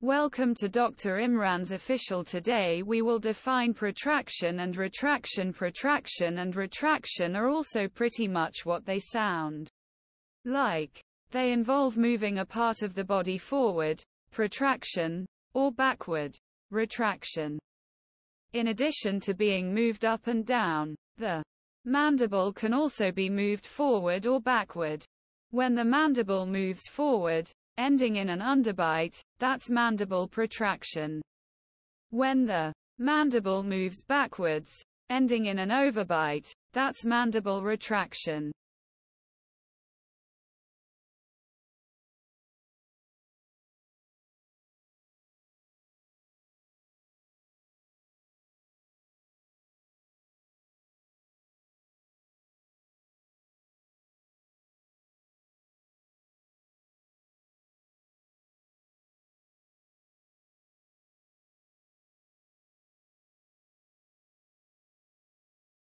Welcome to Dr. Imran's Official. Today we will define protraction and retraction. Protraction and retraction are also pretty much what they sound like. They involve moving a part of the body forward, protraction, or backward, retraction. In addition to being moved up and down, the mandible can also be moved forward or backward. When the mandible moves forward, ending in an underbite, that's mandible protraction. When the mandible moves backwards, ending in an overbite, that's mandible retraction.